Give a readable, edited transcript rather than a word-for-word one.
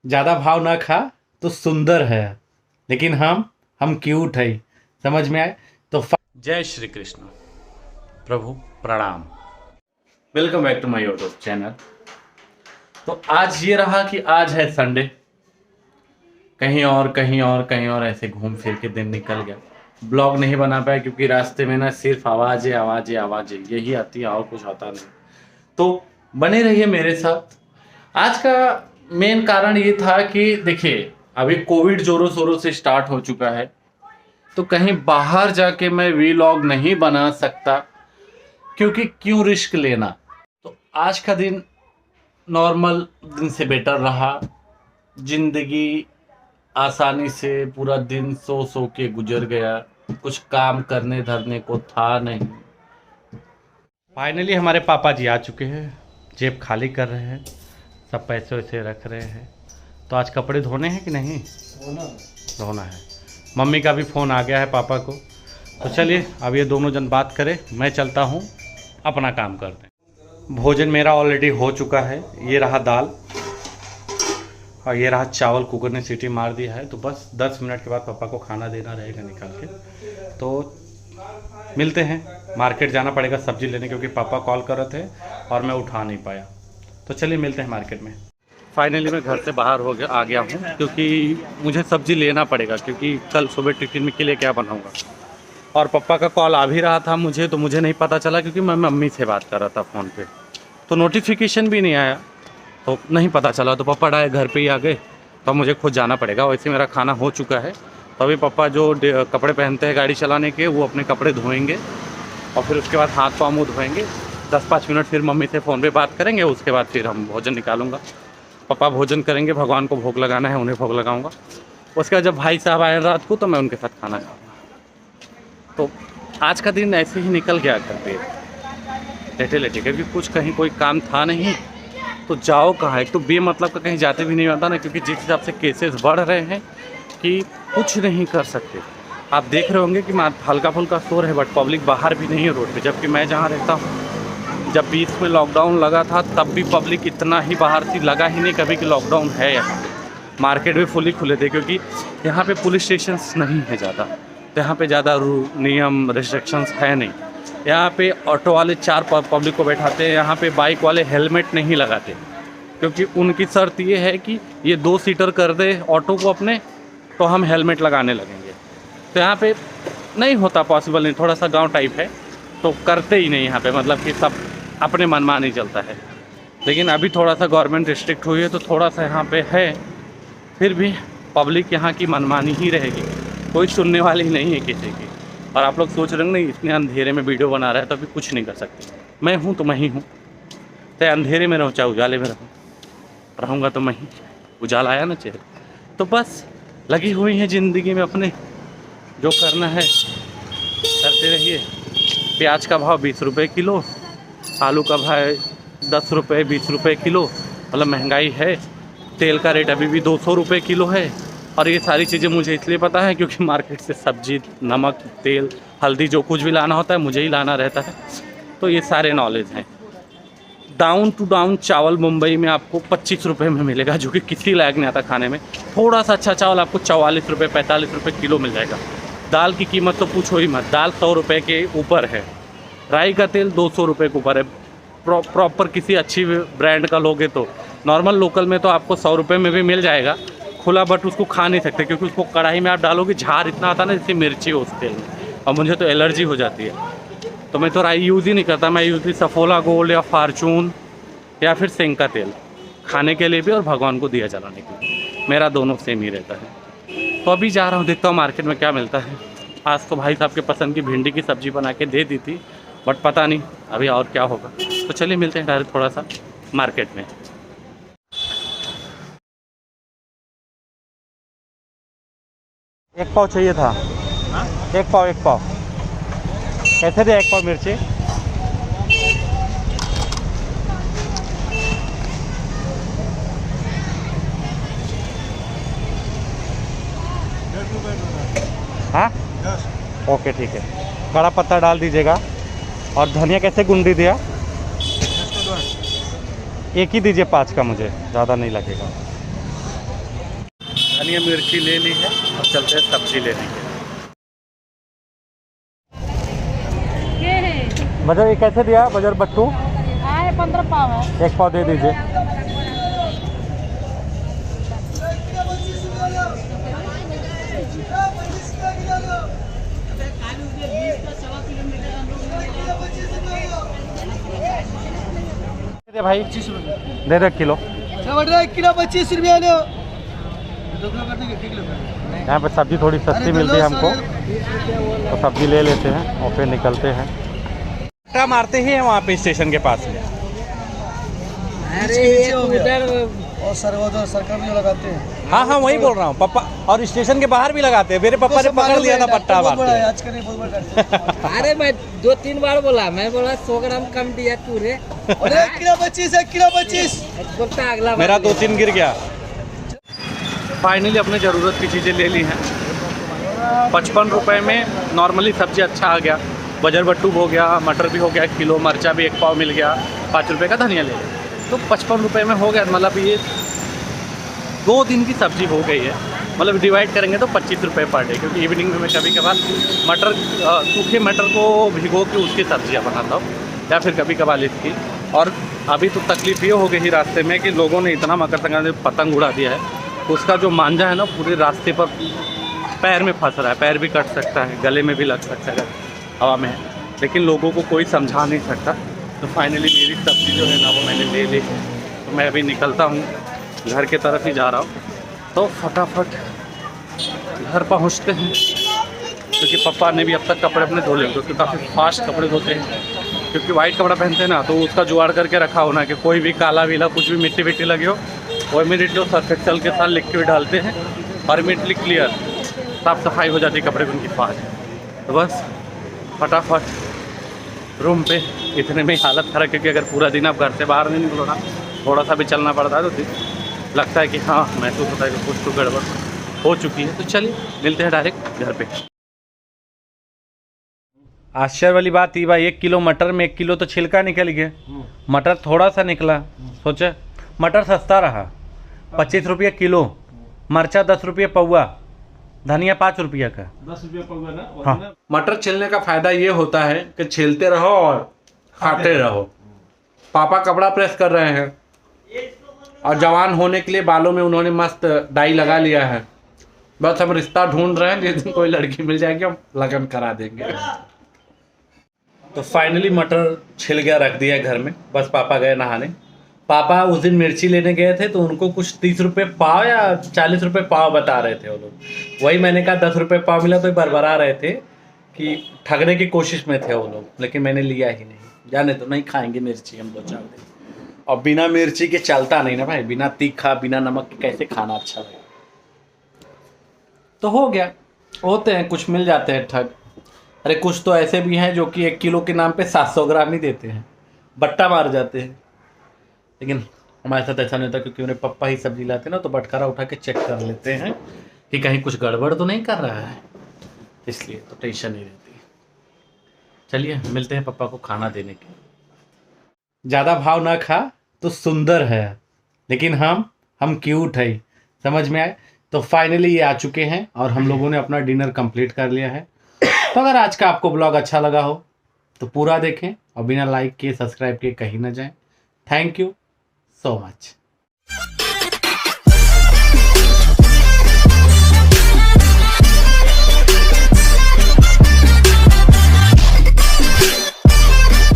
ज़्यादा भाव ना खा तो सुंदर है, लेकिन हम क्यूट है। समझ में आए तो जय श्री कृष्ण। प्रभु प्रणाम। Welcome back to my YouTube channel. तो आज ये रहा कि आज है संडे, कहीं और ऐसे घूम फिर के दिन निकल गया। ब्लॉग नहीं बना पाया क्योंकि रास्ते में ना सिर्फ आवाज़ें यही आती है और कुछ आता नहीं। तो बने रहिए मेरे साथ। आज का मेन कारण ये था कि देखिए, अभी कोविड जोरों शोरों से स्टार्ट हो चुका है, तो कहीं बाहर जाके मैं वीलॉग नहीं बना सकता, क्योंकि क्यों रिस्क लेना। तो आज का दिन नॉर्मल दिन से बेटर रहा। जिंदगी आसानी से पूरा दिन सो के गुजर गया, कुछ काम करने धरने को था नहीं। फाइनली हमारे पापा जी आ चुके हैं, जेब खाली कर रहे हैं, सब पैसे वैसे रख रहे हैं। तो आज कपड़े धोने हैं कि नहीं? धोना है। मम्मी का भी फ़ोन आ गया है पापा को। तो चलिए अब ये दोनों जन बात करें, मैं चलता हूँ अपना काम करते हैं। भोजन मेरा ऑलरेडी हो चुका है। ये रहा दाल और ये रहा चावल, कुकर ने सीटी मार दिया है। तो बस 10 मिनट के बाद पापा को खाना देना रहेगा निकाल के। तो मिलते हैं, मार्केट जाना पड़ेगा सब्ज़ी लेने, क्योंकि पापा कॉल कर रहे थे और मैं उठा नहीं पाया। तो चलिए मिलते हैं मार्केट में। फाइनली मैं घर से बाहर आ गया हूँ, क्योंकि मुझे सब्ज़ी लेना पड़ेगा, क्योंकि कल सुबह टिफ़िन में के लिए क्या बनाऊँगा। और पापा का कॉल आ भी रहा था मुझे, तो मुझे नहीं पता चला क्योंकि मैं मम्मी से बात कर रहा था फ़ोन पे, तो नोटिफिकेशन भी नहीं आया, तो नहीं पता चला। तो पापा डायरेक्ट घर पे ही आ गए, तो अब मुझे खुद जाना पड़ेगा। वैसे मेरा खाना हो चुका है, तो अभी पापा जो कपड़े पहनते हैं गाड़ी चलाने के, वो अपने कपड़े धोएंगे और फिर उसके बाद हाथ पाँव मुँह धोएंगे। 10-5 मिनट फिर मम्मी से फ़ोन पे बात करेंगे, उसके बाद फिर हम भोजन निकालूंगा। पापा भोजन करेंगे, भगवान को भोग लगाना है, उन्हें भोग लगाऊंगा। उसके बाद जब भाई साहब आए रात को, तो मैं उनके साथ खाना खाऊंगा। तो आज का दिन ऐसे ही निकल गया घर पे लेटे लेटे, क्योंकि कुछ कहीं कोई काम था नहीं, तो जाओ कहाँ। एक तो बेमतलब का कहीं जाते भी नहीं आता ना, क्योंकि जिस हिसाब से केसेस बढ़ रहे हैं कि कुछ नहीं कर सकते। आप देख रहे होंगे कि हल्का फुल्का शोर है, बट पब्लिक बाहर भी नहीं है रोड पे। जबकि मैं जहाँ रहता हूँ, जब बीच में लॉकडाउन लगा था, तब भी पब्लिक इतना ही बाहर थी, लगा ही नहीं कभी कि लॉकडाउन है यहाँ पे। मार्केट भी फुली खुले थे, क्योंकि यहाँ पे पुलिस स्टेशंस नहीं है ज़्यादा, तो यहाँ पे ज़्यादा नियम रिस्ट्रिक्शंस है नहीं। यहाँ पे ऑटो वाले 4 पब्लिक को बैठाते हैं, यहाँ पे बाइक वाले हेलमेट नहीं लगाते, क्योंकि उनकी शर्त ये है कि ये 2 सीटर कर दे ऑटो को अपने, तो हम हेलमेट लगाने लगेंगे। तो यहाँ पे नहीं होता, पॉसिबल नहीं। थोड़ा सा गांव टाइप है, तो करते ही नहीं यहाँ पे, मतलब कि सब अपने मनमानी चलता है। लेकिन अभी थोड़ा सा गवर्नमेंट रिस्ट्रिक्ट हुई है, तो थोड़ा सा यहाँ पे है, फिर भी पब्लिक यहाँ की मनमानी ही रहेगी, कोई सुनने वाली नहीं है किसी की। और आप लोग सोच रहे हैं नहीं, इतने अंधेरे में वीडियो बना रहा है तो अभी कुछ नहीं कर सकते। मैं हूँ तो मैं ही हूँ, चाहे अंधेरे में रहूँ चाहे उजाले में रहूँगा तो मैं ही। उजाला आया ना चेहरे। तो बस लगी हुई है ज़िंदगी में, अपने जो करना है करते रहिए। प्याज का भाव 20 रुपये किलो, आलू का भाव 10 रुपये 20 रुपये किलो, मतलब महंगाई है। तेल का रेट अभी भी 200 रुपये किलो है। और ये सारी चीज़ें मुझे इसलिए पता है क्योंकि मार्केट से सब्जी, नमक, तेल, हल्दी, जो कुछ भी लाना होता है मुझे ही लाना रहता है, तो ये सारे नॉलेज हैं। डाउन टू डाउन चावल मुंबई में आपको 25 रुपये में मिलेगा, जो कि किसी लायक नहीं आता खाने में। थोड़ा सा अच्छा चावल आपको 44 रुपये 45 रुपये किलो मिल जाएगा। दाल की कीमत तो पूछो ही मत, दाल 100 रुपये के ऊपर है। राई का तेल 200 रुपये के ऊपर है। प्रॉपर किसी अच्छी ब्रांड का लोगे तो, नॉर्मल लोकल में तो आपको 100 रुपये में भी मिल जाएगा खुला, बट उसको खा नहीं सकते, क्योंकि उसको कढ़ाई में आप डालोगे झार इतना आता ना जैसे मिर्ची हो उस तेल में, और मुझे तो एलर्जी हो जाती है। तो मैं तो राई यूज़ ही नहीं करता, मैं यूज़ली सफोला गोल्ड या फार्चून या फिर सेंग का तेल, खाने के लिए भी और भगवान को दिया जलाने के लिए, मेरा दोनों सेम ही रहता है। तो अभी जा रहा हूँ, देखता हूँ मार्केट में क्या मिलता है। आज तो भाई साहब के पसंद की भिंडी की सब्ज़ी बना के दे दी थी, बट पता नहीं अभी और क्या होगा। तो चलिए मिलते हैं डायरेक्ट थोड़ा सा मार्केट में। एक पाव चाहिए था। हाँ? एक पाव कैसे दे? 1 पाव मिर्ची। हाँ ओके ठीक है। बड़ा पत्ता डाल दीजिएगा। और धनिया कैसे गुंडी दिया? एक ही दीजिए 5 का, मुझे ज़्यादा नहीं लगेगा। धनिया मिर्ची ले ली है और चलते हैं सब्जी लेने के। बजर ये कैसे दिया बजर बट्टू? 15 पाव है। 1 पाव दे दीजिए। दे भाई 25 रुपये दे दे किलो। 1 किलो 25 रुपया लो। यहाँ पे सब्जी थोड़ी सस्ती मिलती है हमको, तो सब्जी ले लेते हैं और फिर निकलते हैं। क्या मारते ही हैं वहाँ पे स्टेशन के पास में? अरे उधर और सरकार भी लगाते हैं। हाँ हाँ वही बोल रहा हूँ पापा, और स्टेशन के बाहर भी लगाते हैं। मेरे पापा ने पकड़ लिया था पट्टा मारते। आज का नहीं बहुत बड़ा। अरे मैं 2-3 बार बोला, मैं बोला 100 ग्राम कम दिया तू रे। 1 किलो 25 1 किलो 25 बोलता अगला मेरा 2-3 गिर गया। फाइनली अपने ज़रूरत की चीज़ें ले ली हैं। 55 रुपये में नॉर्मली सब्जी अच्छा आ गया। बजर बट्टू हो गया, मटर भी हो गया 1 किलो, मरचा भी 1 पाव मिल गया, 5 रुपये का धनिया ले लिया, तो 55 रुपये में हो गया। मतलब ये 2 दिन की सब्जी हो गई है। मतलब डिवाइड करेंगे तो 25 रुपये पर डे, क्योंकि इवनिंग में मैं कभी कभार मटर सूखे मटर को भिगो के उसकी सब्जियाँ बनाता हूँ, या फिर कभी कभार इसकी। और अभी तो तकलीफ ये हो गई रास्ते में कि लोगों ने इतना मकर संक्रांति में पतंग उड़ा दिया है, उसका जो मांझा है ना पूरे रास्ते पर पैर में फंस रहा है। पैर भी कट सकता है, गले में भी लग सकता है हवा में, लेकिन लोगों को कोई समझा नहीं सकता। तो फाइनली मेरी सब्जी जो है ना वो मैंने ले ली है। तो मैं अभी निकलता हूँ, घर के तरफ ही जा रहा हूँ। तो फटाफट घर पहुँचते हैं, क्योंकि पापा ने भी अब तक कपड़े अपने धो लिए, क्योंकि काफ़ी फास्ट कपड़े धोते हैं। क्योंकि वाइट कपड़ा पहनते हैं ना, तो उसका जुगाड़ करके रखा होना कि कोई भी काला वीला कुछ भी मिट्टी विट्टी लगी हो, वो इमीडिएटली जो सर्फ एक्सेल के साथ लिक्विड डालते हैं और इमीडिएटली क्लियर साफ़ सफाई हो जाती है कपड़े की उनकी फास्ट। तो बस फटाफट रूम पे इतने में ही हालत खराब, क्योंकि अगर पूरा दिन आप घर से बाहर नहीं निकलो ना, थोड़ा सा भी चलना पड़ता है तो लगता है कि हाँ महसूस होता है कि कुछ तो गड़बड़ हो चुकी है। तो चलिए मिलते हैं डायरेक्ट घर पे। आश्चर्य वाली बात थी भाई, 1 किलो मटर में 1 किलो तो छिलका निकल गया, मटर थोड़ा सा निकला। सोचे मटर सस्ता रहा, 25 रुपये किलो, मरचा 10 रुपये पौवा, धनिया 5 रुपये का। 10 रुपये पौवा ना। हाँ, मटर छिलने का फायदा ये होता है कि छिलते रहो और खाते रहो। पापा कपड़ा प्रेस कर रहे हैं और जवान होने के लिए बालों में उन्होंने मस्त डाई लगा लिया है। बस हम रिश्ता ढूंढ रहे हैं, जिस दिन कोई लड़की मिल जाएगी हम लगन करा देंगे। तो फाइनली मटर छिल गया, रख दिया घर में। बस पापा गए नहाने। पापा उस दिन मिर्ची लेने गए थे, तो उनको कुछ 30 रुपये पाव या 40 रुपये पाव बता रहे थे वो लोग। वही मैंने कहा 10 रुपये पाव मिला, तो बरबरा रहे थे कि ठगने की कोशिश में थे वो लोग, लेकिन मैंने लिया ही नहीं। जाने तो नहीं खाएंगे मिर्ची हम 2-4 दिन, और बिना मिर्ची के चलता नहीं ना भाई, बिना तीखा बिना नमक के कैसे खाना अच्छा लगे। तो हो गया, होते हैं कुछ मिल जाते हैं ठग। अरे कुछ तो ऐसे भी हैं जो कि 1 किलो के नाम पे 700 ग्राम ही देते हैं, बट्टा मार जाते हैं। लेकिन हमारे साथ ऐसा नहीं होता, क्योंकि उन्हें पप्पा ही सब्जी लाते ना, तो बटखारा उठा के चेक कर लेते हैं कि कहीं कुछ गड़बड़ तो नहीं कर रहा है, इसलिए तो टेंशन नहीं रहती। चलिए मिलते हैं पप्पा को खाना देने के। ज़्यादा भाव ना खा तो सुंदर है, लेकिन हम क्यूट है, समझ में आए। तो फाइनली ये आ चुके हैं और हम लोगों ने अपना डिनर कंप्लीट कर लिया है। तो अगर आज का आपको ब्लॉग अच्छा लगा हो तो पूरा देखें और बिना लाइक किए सब्सक्राइब किए कहीं ना जाएं। Thank you so much.